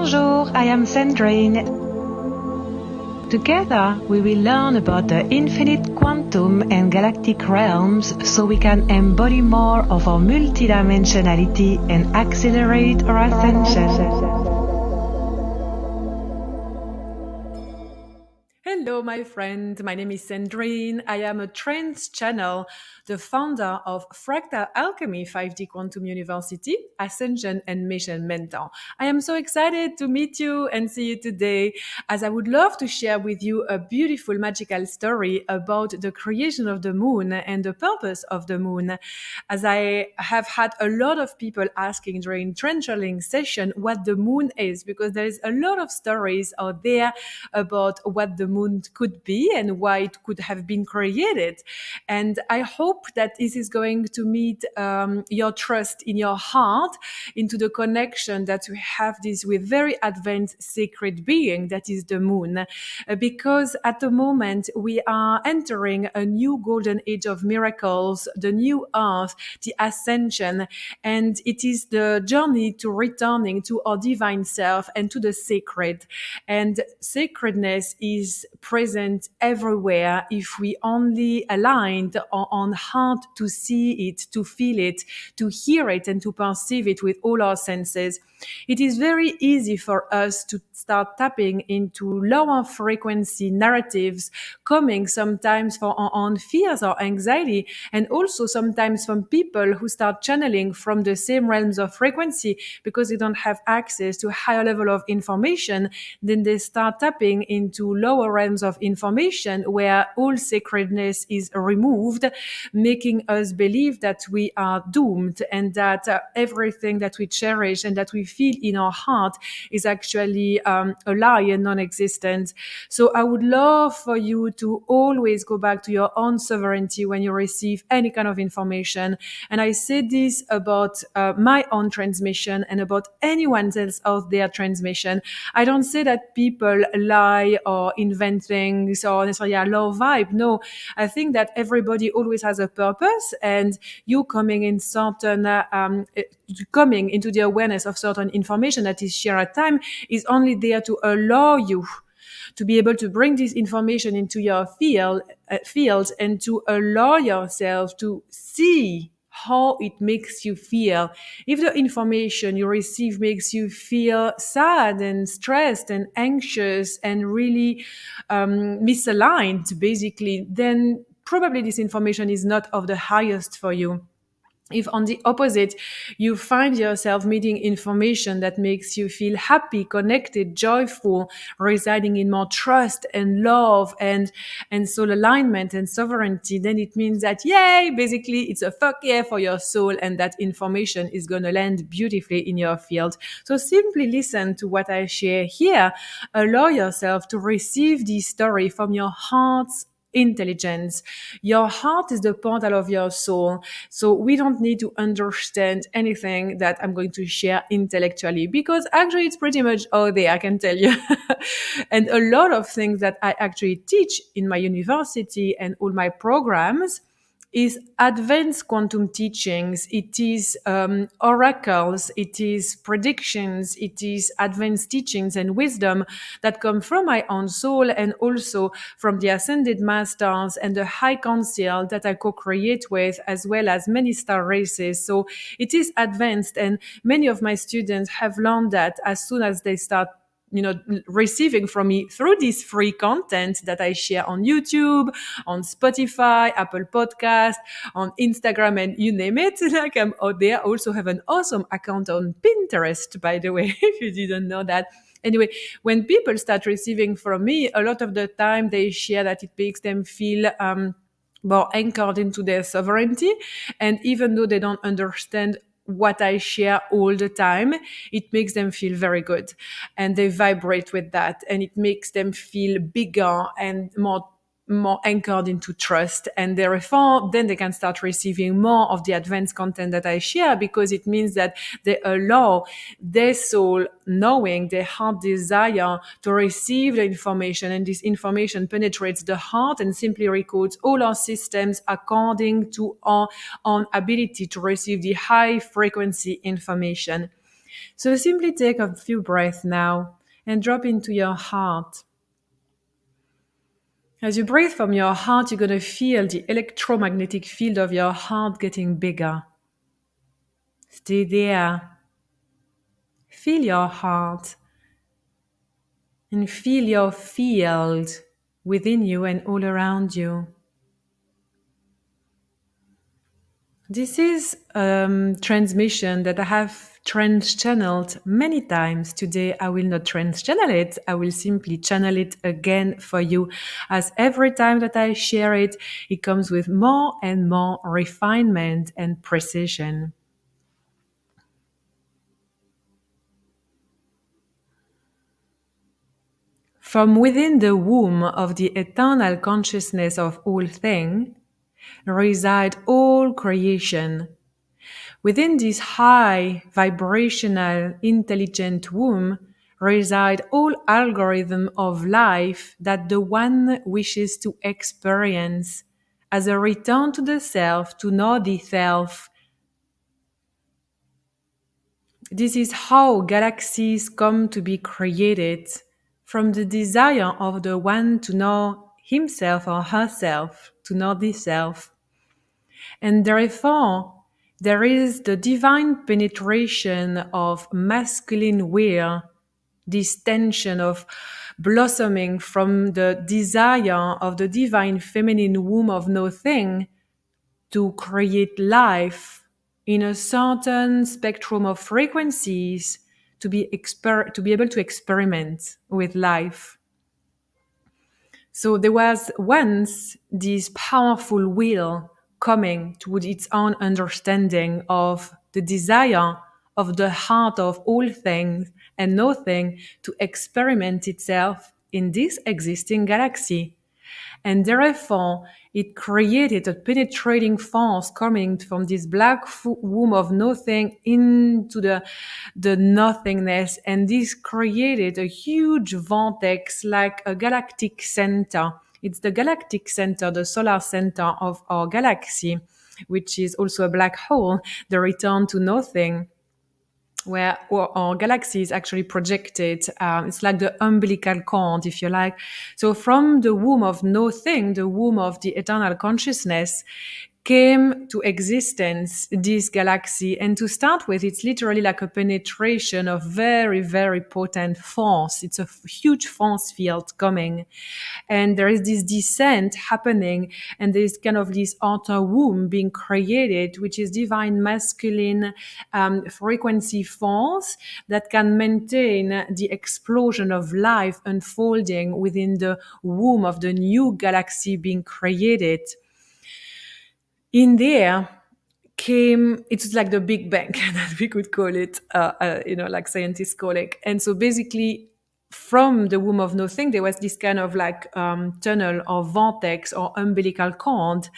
Bonjour, I am Sandrine. Together, we will learn about the infinite quantum and galactic realms so we can embody more of our multidimensionality and accelerate our ascension. Hello, my friend. My name is Sandrine. I am a Trance channel, the founder of Fractal Alchemy 5D Quantum University, Ascension and Mission Mentor. I am so excited to meet you and see you today, as I would love to share with you a beautiful magical story about the creation of the moon and the purpose of the moon. As I have had a lot of people asking during trance channeling session what the moon is, because there is a lot of stories out there about what the moon could be and why it could have been created. And I hope that this is going to meet your trust in your heart into the connection that we have this with very advanced sacred being that is the moon. Because at the moment we are entering a new golden age of miracles, the new earth, the ascension, and it is the journey to returning to our divine self and to the sacred. And sacredness is present everywhere if we only aligned our own heart to see it, to feel it, to hear it, and to perceive it with all our senses. It is very easy for us to start tapping into lower frequency narratives coming sometimes from our own fears or anxiety, and also sometimes from people who start channeling from the same realms of frequency because they don't have access to a higher level of information. Then they start tapping into lower realms of information where all sacredness is removed, making us believe that we are doomed and that everything that we cherish and that we feel in our heart is actually a lie and non-existent. So I would love for you to always go back to your own sovereignty when you receive any kind of information. And I say this about my own transmission and about anyone else out there transmission. I don't say that people lie or invent things or necessarily a low vibe. No, I think that everybody always has a purpose, and you coming in certain coming into the awareness of certain information that is shared at time is only there to allow you to be able to bring this information into your field and to allow yourself to see how it makes you feel. If the information you receive makes you feel sad and stressed and anxious and really misaligned, basically, then probably this information is not of the highest for you. If on the opposite, you find yourself meeting information that makes you feel happy, connected, joyful, residing in more trust and love and soul alignment and sovereignty, then it means that, yay, basically it's a fuck yeah for your soul, and that information is going to land beautifully in your field. So simply listen to what I share here. Allow yourself to receive this story from your heart's intelligence. Your heart is the portal of your soul. So we don't need to understand anything that I'm going to share intellectually, because actually it's pretty much all there, I can tell you. And a lot of things that I actually teach in my university and all my programs is advanced quantum teachings. It is oracles, it is predictions, it is advanced teachings and wisdom that come from my own soul and also from the ascended masters and the high council that I co-create with, as well as many star races. So it is advanced, and many of my students have learned that as soon as they start receiving from me through this free content that I share on YouTube, on Spotify, Apple Podcast, on Instagram, and you name it. Like, I'm out there. I also have an awesome account on Pinterest, by the way, if you didn't know that. Anyway, when people start receiving from me, a lot of the time they share that it makes them feel more anchored into their sovereignty. And even though they don't understand what I share all the time, it makes them feel very good, and they vibrate with that, and it makes them feel bigger and more anchored into trust, and therefore then they can start receiving more of the advanced content that I share, because it means that they allow their soul, knowing their heart desire, to receive the information, and this information penetrates the heart and simply recodes all our systems according to our own ability to receive the high frequency information. So simply take a few breaths now and drop into your heart. As you breathe from your heart, you're going to feel the electromagnetic field of your heart getting bigger. Stay there. Feel your heart and feel your field within you and all around you. This is transmission that I have trance channeled many times. Today I will not trance channel it. I will simply channel it again for you, as every time that I share it, it comes with more and more refinement and precision. From within the womb of the eternal consciousness of all things reside all creation. Within this high vibrational intelligent womb reside all algorithm of life that the one wishes to experience as a return to the self, to know the self. This is how galaxies come to be created, from the desire of the one to know himself or herself, to know the self. And therefore, there is the divine penetration of masculine will, this tension of blossoming from the desire of the divine feminine womb of nothing to create life in a certain spectrum of frequencies to be able to experiment with life. So there was once this powerful will coming to its own understanding of the desire of the heart of all things and nothing to experiment itself in this existing galaxy. And therefore, it created a penetrating force coming from this black womb of nothing into the nothingness. And this created a huge vortex like a galactic center. It's the galactic center, the solar center of our galaxy, which is also a black hole, the return to nothing, where our galaxy is actually projected. It's like the umbilical cord, if you like. So from the womb of nothing, the womb of the eternal consciousness, came to existence this galaxy. And to start with, it's literally like a penetration of very, very potent force. It's a huge force field coming. And there is this descent happening, and there's kind of this outer womb being created, which is divine masculine frequency force that can maintain the explosion of life unfolding within the womb of the new galaxy being created. In there came, it's like the Big Bang that we could call it, like scientists call it. And so basically, from the womb of nothing, there was this kind of like tunnel or vortex or umbilical cord,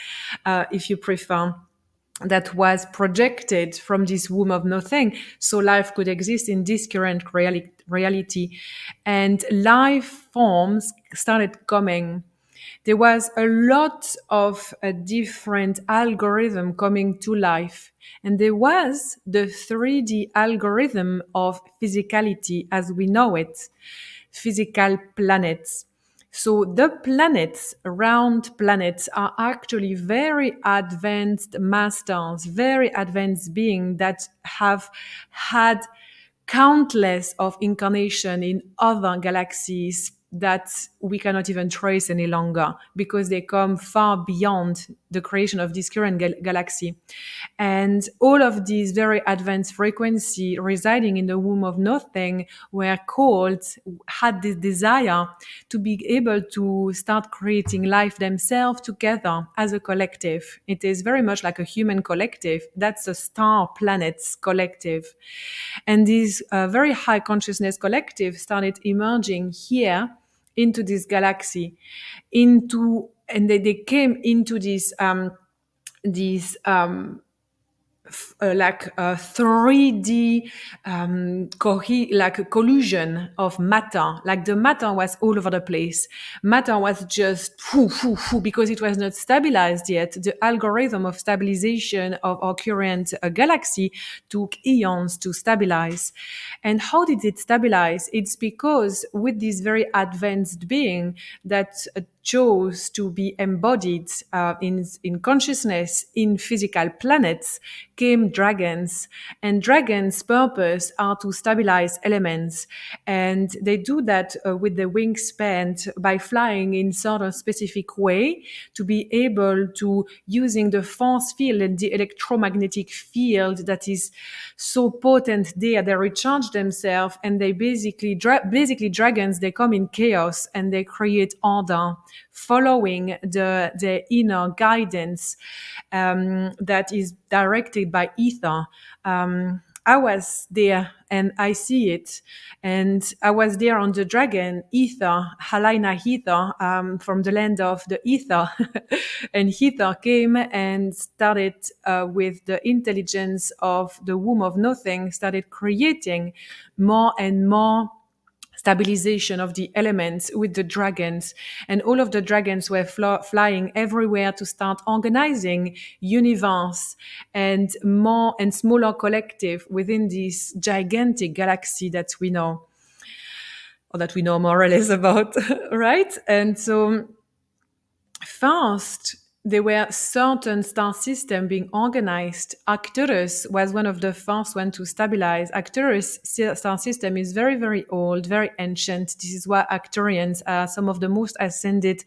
if you prefer, that was projected from this womb of nothing, so life could exist in this current reality. And life forms started coming. There was a lot of different algorithm coming to life. And there was the 3D algorithm of physicality as we know it, physical planets. So the planets, round planets, are actually very advanced masters, very advanced beings that have had countless of incarnation in other galaxies that we cannot even trace any longer, because they come far beyond the creation of this current galaxy. And all of these very advanced frequency residing in the womb of nothing had this desire to be able to start creating life themselves together as a collective. It is very much like a human collective. That's a star planets collective. And this very high consciousness collective started emerging here into this galaxy, and they came into this like a 3D like a collusion of matter. Like the matter was all over the place. Matter was just because it was not stabilized yet. The algorithm of stabilization of our current galaxy took eons to stabilize. And how did it stabilize? It's because with this very advanced being that chose to be embodied in consciousness in physical planets came dragons. And dragons' purpose are to stabilize elements. And they do that with the wingspan by flying in sort of specific way to be able to using the force field and the electromagnetic field that is so potent there. They recharge themselves and they basically dragons, they come in chaos and they create order following the inner guidance that is directed by ether. I was there and I see it. And I was there on the dragon, Ether, Halina Ether, from the land of the Ether. And Ether came and started with the intelligence of the womb of nothing, started creating more and more stabilization of the elements with the dragons. And all of the dragons were flying everywhere to start organizing universe and more and smaller collective within this gigantic galaxy that we know, or that we know more or less about, right? And so first, there were certain star systems being organized. Arcturus was one of the first one to stabilize. Arcturus star system is very, very old, very ancient. This is why Arcturians are some of the most ascended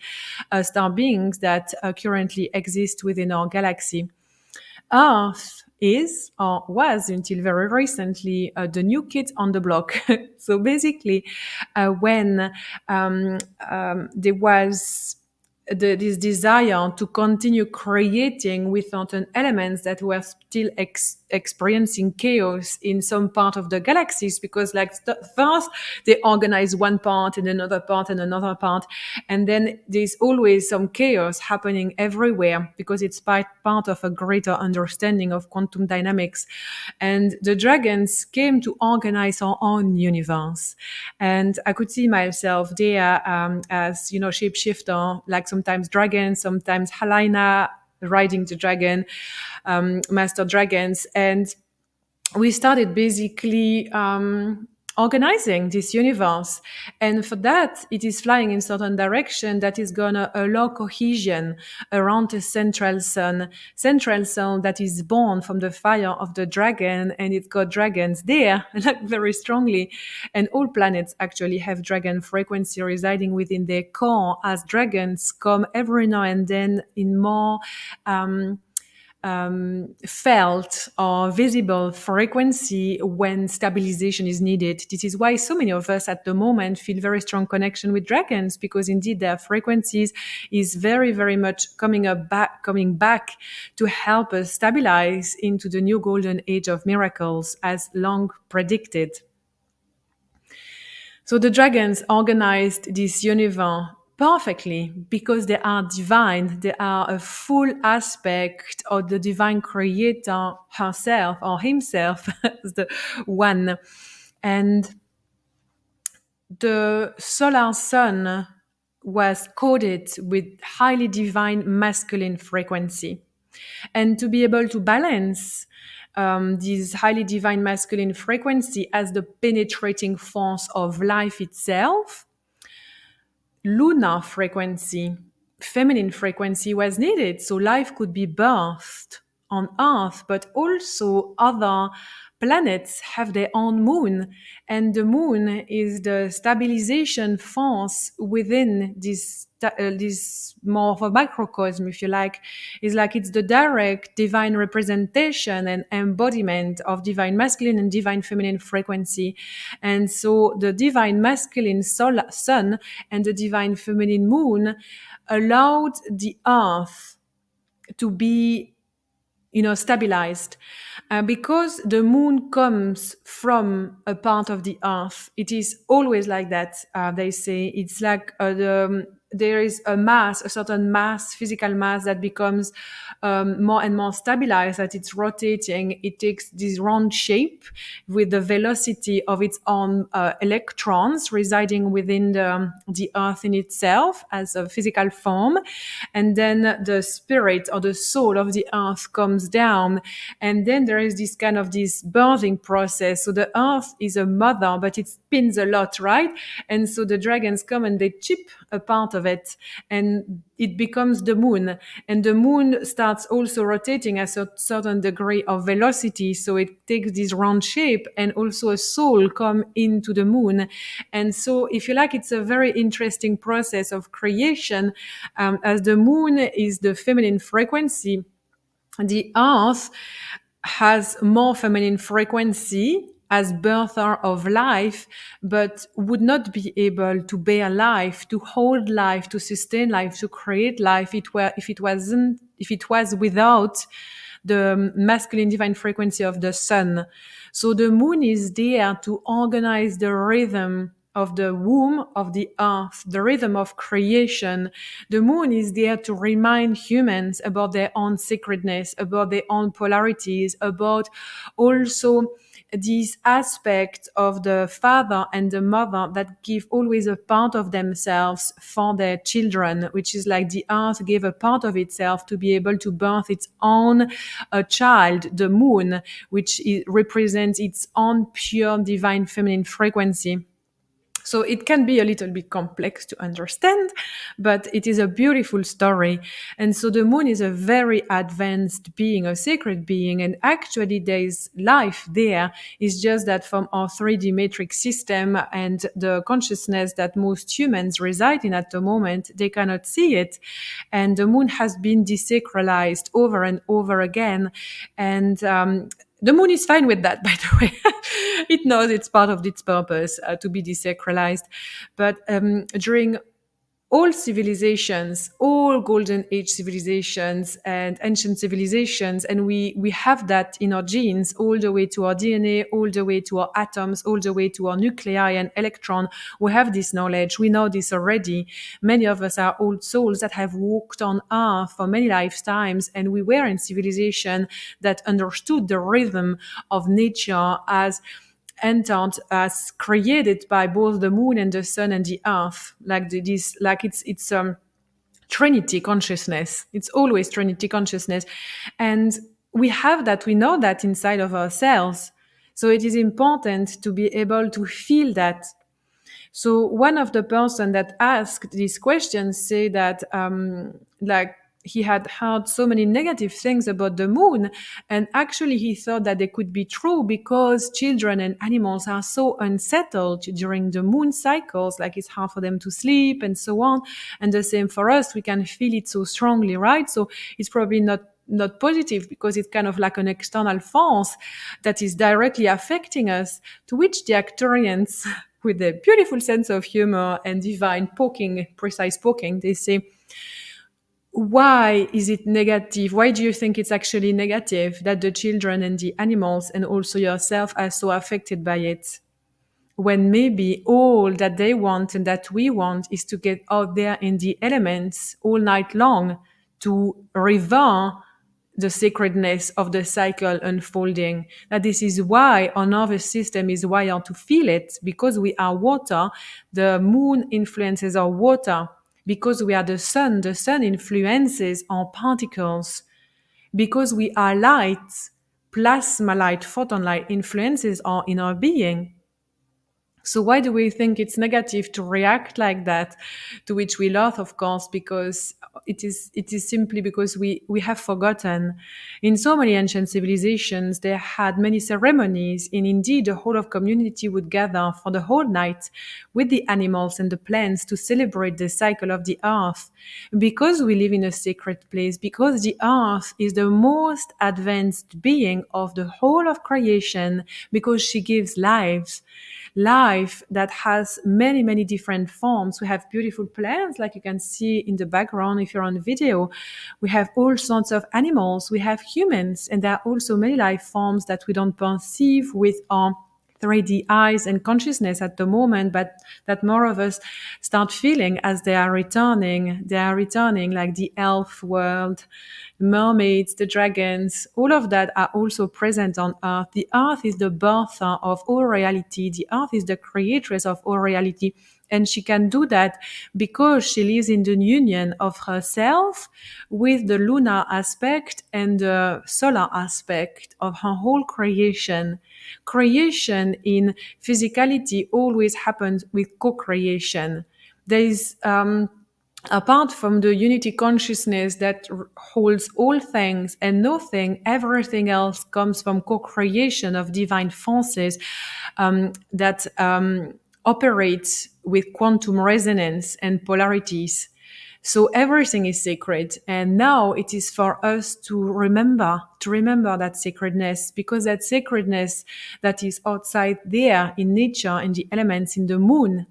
star beings that currently exist within our galaxy. Earth is or was until very recently the new kid on the block. So basically, when there was this desire to continue creating with certain elements that were still experiencing chaos in some part of the galaxies, because like first they organize one part and another part and another part, and then there's always some chaos happening everywhere because it's part of a greater understanding of quantum dynamics. And the dragons came to organize our own universe, and I could see myself there as shapeshifter, like sometimes dragon, sometimes Halina riding the dragon, master dragons. And we started basically organizing this universe. And for that, it is flying in certain direction that is going to allow cohesion around a central sun that is born from the fire of the dragon. And it's got dragons there, like very strongly. And all planets actually have dragon frequency residing within their core, as dragons come every now and then in more felt or visible frequency when stabilization is needed. This is why so many of us at the moment feel very strong connection with dragons, because indeed their frequencies is very, very much coming back to help us stabilize into the new golden age of miracles as long predicted. So the dragons organized this universe perfectly because they are divine. They are a full aspect of the divine creator herself or himself as the one. And the solar sun was coded with highly divine masculine frequency. And to be able to balance this highly divine masculine frequency as the penetrating force of life itself, lunar frequency, feminine frequency was needed. So life could be birthed on Earth, but also other planets have their own moon. And the moon is the stabilization force within this more of a microcosm, if you like. Is like it's the direct divine representation and embodiment of divine masculine and divine feminine frequency. And so the divine masculine sun and the divine feminine moon allowed the earth to be stabilized, because the moon comes from a part of the earth. It is always like that. They say it's like there is a mass, a certain mass, physical mass that becomes more and more stabilized, that it's rotating. It takes this round shape with the velocity of its own electrons residing within the Earth in itself as a physical form. And then the spirit or the soul of the Earth comes down. And then there is this kind of this birthing process. So the Earth is a mother, but it spins a lot, right? And so the dragons come and they chip a part of it, and it becomes the moon. And the moon starts also rotating at a certain degree of velocity. So it takes this round shape, and also a soul come into the moon. And so, if you like, it's a very interesting process of creation. As the moon is the feminine frequency, the Earth has more feminine frequency as birther of life, but would not be able to bear life, to hold life, to sustain life, to create life if it was without the masculine divine frequency of the sun. So the moon is there to organize the rhythm of the womb of the earth, the rhythm of creation. The moon is there to remind humans about their own sacredness, about their own polarities, about also this aspect of the father and the mother that give always a part of themselves for their children, which is like the earth gave a part of itself to be able to birth its own child, the moon, which represents its own pure divine feminine frequency. So it can be a little bit complex to understand, but it is a beautiful story. And so the moon is a very advanced being, a sacred being, and actually there is life there. It's just that from our 3D matrix system and the consciousness that most humans reside in at the moment, they cannot see it. And the moon has been desacralized over and over again. And the moon is fine with that, by the way. It knows it's part of its purpose to be desacralized. But during all civilizations, all golden age civilizations and ancient civilizations, and we have that in our genes all the way to our DNA, all the way to our atoms, all the way to our nuclei and electron. We have this knowledge. We know this already. Many of us are old souls that have walked on earth for many lifetimes, and we were in civilization that understood the rhythm of nature as entered, as created by both the moon and the sun and the earth, like it's Trinity consciousness. It's always Trinity consciousness, and we have that. We know that inside of ourselves. So it is important to be able to feel that. So one of the person that asked these questions say that like he had heard so many negative things about the moon, and actually he thought that they could be true because children and animals are so unsettled during the moon cycles, like it's hard for them to sleep and so on. And the same for us, we can feel it so strongly, right? So it's probably not positive because it's kind of like an external force that is directly affecting us, to which the Arcturians with a beautiful sense of humor and divine precise poking, they say, why is it negative? Why do you think it's actually negative that the children and the animals and also yourself are so affected by it? When maybe all that they want and that we want is to get out there in the elements all night long to revere the sacredness of the cycle unfolding. That this is why our nervous system is wired to feel it, because we are water. The moon influences our water. Because we are the sun influences our particles. Because we are light, plasma light, photon light influences our inner being. So why do we think it's negative to react like that? To which we laugh, of course, because it is simply because we have forgotten. In so many ancient civilizations, they had many ceremonies, and indeed the whole of community would gather for the whole night with the animals and the plants to celebrate the cycle of the earth. Because we live in a sacred place, because the earth is the most advanced being of the whole of creation, because she gives life that has many, many different forms. We have beautiful plants, like you can see in the background if you're on video. We have all sorts of animals. We have humans, and there are also many life forms that we don't perceive with our 3D eyes and consciousness at the moment, but that more of us start feeling as they are returning. They are returning, like the elf world, mermaids, the dragons, all of that are also present on Earth. The Earth is the birther of all reality. The Earth is the creatress of all reality. And she can do that because she lives in the union of herself with the lunar aspect and the solar aspect of her whole creation. Creation in physicality always happens with co-creation. There is, apart from the unity consciousness that holds all things and nothing, everything else comes from co-creation of divine forces that operate with quantum resonance and polarities. So everything is sacred. And now it is for us to remember that sacredness, because that sacredness that is outside there in nature, in the elements, in the moon,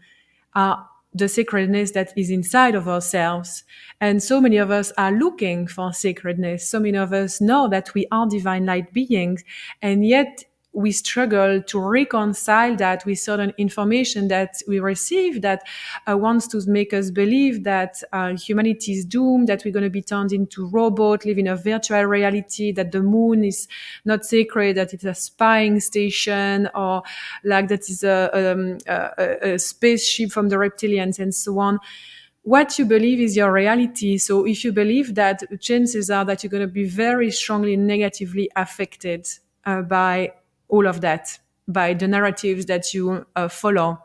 are the sacredness that is inside of ourselves. And so many of us are looking for sacredness. So many of us know that we are divine light beings, and yet we struggle to reconcile that with certain information that we receive that wants to make us believe that humanity is doomed, that we're going to be turned into robots, live in a virtual reality, that the moon is not sacred, that it's a spying station, or like that is a spaceship from the reptilians and so on. What you believe is your reality. So if you believe that, chances are that you're going to be very strongly negatively affected by all of that, by the narratives that you follow.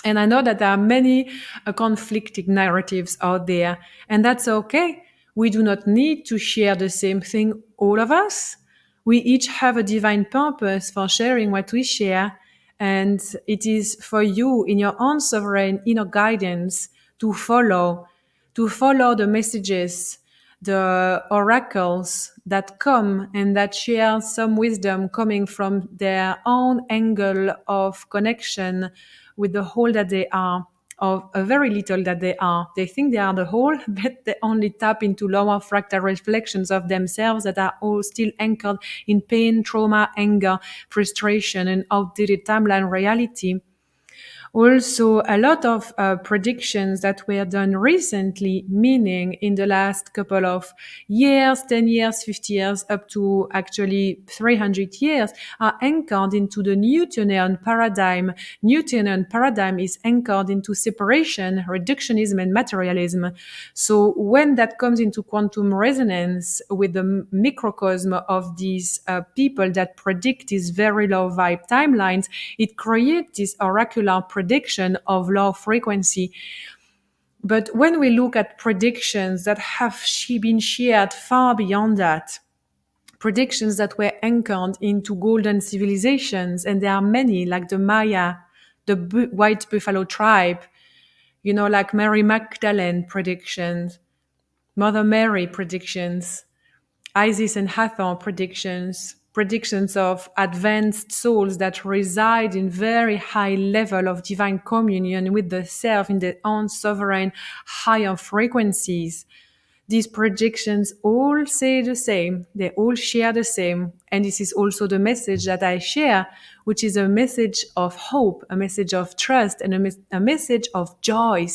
And I know that there are many conflicting narratives out there, and that's okay. We do not need to share the same thing, all of us. We each have a divine purpose for sharing what we share, and it is for you in your own sovereign inner guidance to follow the messages, the oracles that come and that share some wisdom coming from their own angle of connection with the whole that they are, of a very little that they are. They think they are the whole, but they only tap into lower fractal reflections of themselves that are all still anchored in pain, trauma, anger, frustration, and outdated timeline reality. Also, a lot of predictions that were done recently, meaning in the last couple of years, 10 years, 50 years, up to actually 300 years, are anchored into the Newtonian paradigm. Newtonian paradigm is anchored into separation, reductionism, and materialism. So when that comes into quantum resonance with the microcosm of these people that predict these very low vibe timelines, it creates this oracular prediction of low frequency. But when we look at predictions that have been shared far beyond that, predictions that were anchored into golden civilizations, and there are many, like the Maya, the White Buffalo tribe, like Mary Magdalene predictions, Mother Mary predictions, Isis and Hathor predictions of advanced souls that reside in very high level of divine communion with the self in their own sovereign higher frequencies. These predictions all say the same. They all share the same. And this is also the message that I share, which is a message of hope, a message of trust, and a message of joy,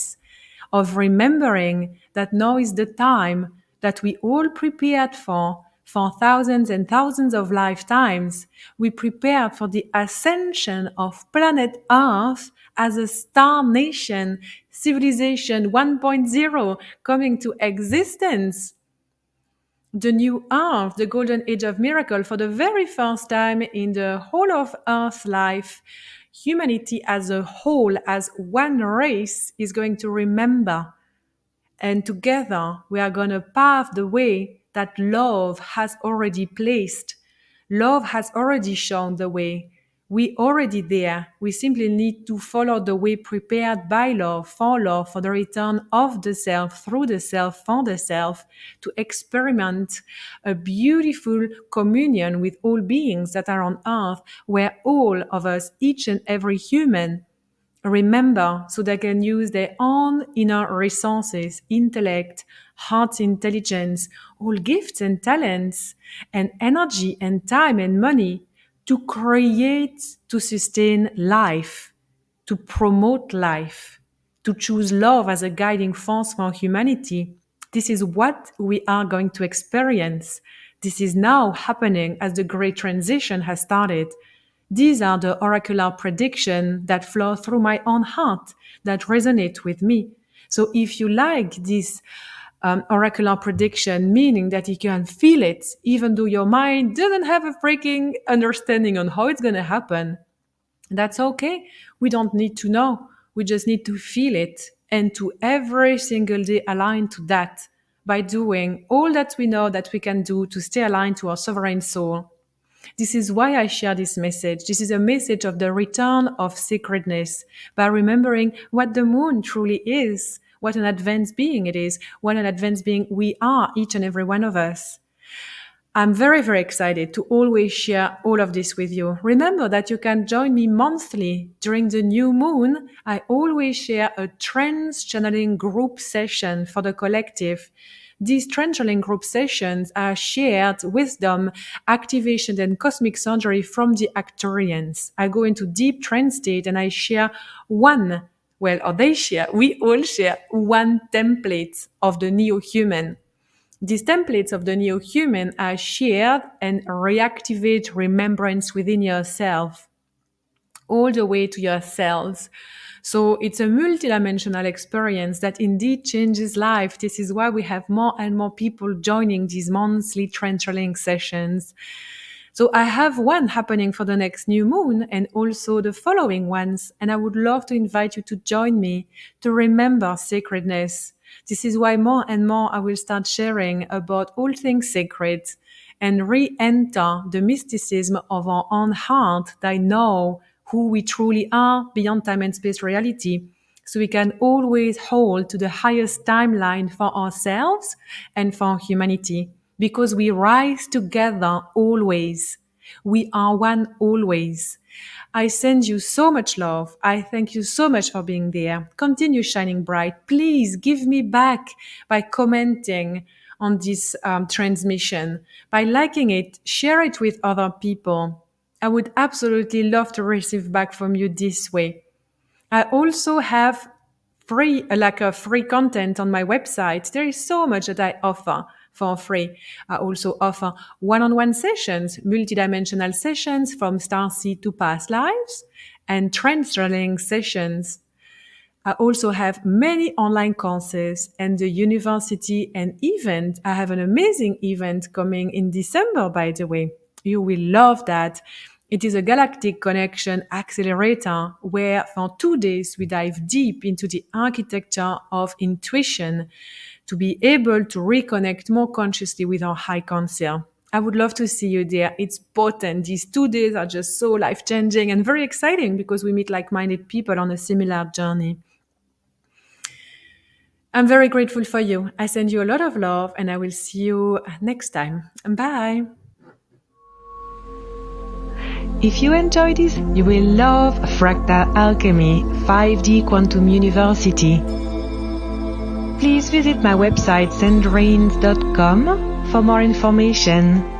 of remembering that now is the time that we all prepared for thousands and thousands of lifetimes. We prepared for the ascension of planet Earth as a star nation, civilization 1.0 coming to existence. The new Earth, the golden age of miracle, for the very first time in the whole of Earth life, humanity as a whole, as one race, is going to remember. And together we are going to pave the way that love has already placed. Love has already shown the way. We already there. We simply need to follow the way prepared by love, for the return of the self, through the self, for the self, to experiment a beautiful communion with all beings that are on earth, where all of us, each and every human, remember so they can use their own inner resources, intellect, heart intelligence, all gifts and talents, and energy and time and money to create, to sustain life, to promote life, to choose love as a guiding force for humanity. This is what we are going to experience. This is now happening as the great transition has started. These are the oracular predictions that flow through my own heart, that resonate with me. So if you like this oracular prediction, meaning that you can feel it, even though your mind doesn't have a freaking understanding on how it's going to happen, that's okay. We don't need to know. We just need to feel it and to every single day align to that by doing all that we know that we can do to stay aligned to our sovereign soul. This is why I share this message. This is a message of the return of secretness by remembering what the moon truly is, what an advanced being it is, what an advanced being we are, each and every one of us. I'm very, very excited to always share all of this with you. Remember that you can join me monthly during the new moon. I always share a trance channeling group session for the collective. These trance channeling group sessions are shared wisdom, activation, and cosmic surgery from the Arcturians. I go into deep trance state and I share we all share one template of the neo-human. These templates of the neo-human are shared and reactivate remembrance within yourself, all the way to your cells. So it's a multidimensional experience that indeed changes life. This is why we have more and more people joining these monthly trance channeling sessions. So I have one happening for the next new moon and also the following ones. And I would love to invite you to join me to remember sacredness. This is why more and more I will start sharing about all things sacred and re-enter the mysticism of our own heart that know who we truly are beyond time and space reality. So we can always hold to the highest timeline for ourselves and for humanity. Because we rise together always. We are one always. I send you so much love. I thank you so much for being there. Continue shining bright. Please give me back by commenting on this transmission, by liking it, share it with other people. I would absolutely love to receive back from you this way. I also have free content on my website. There is so much that I offer for free. I also offer one-on-one sessions, multidimensional sessions from starseed to past lives, and trance channeling sessions. I also have many online courses and the university and event. I have an amazing event coming in December, by the way. You will love that. It is a galactic connection accelerator where for 2 days we dive deep into the architecture of intuition to be able to reconnect more consciously with our high council. I would love to see you there. It's potent. These 2 days are just so life-changing and very exciting because we meet like-minded people on a similar journey. I'm very grateful for you. I send you a lot of love and I will see you next time. Bye. If you enjoyed this, you will love Fractal Alchemy 5D Quantum University. Please visit my website sandrines.com for more information.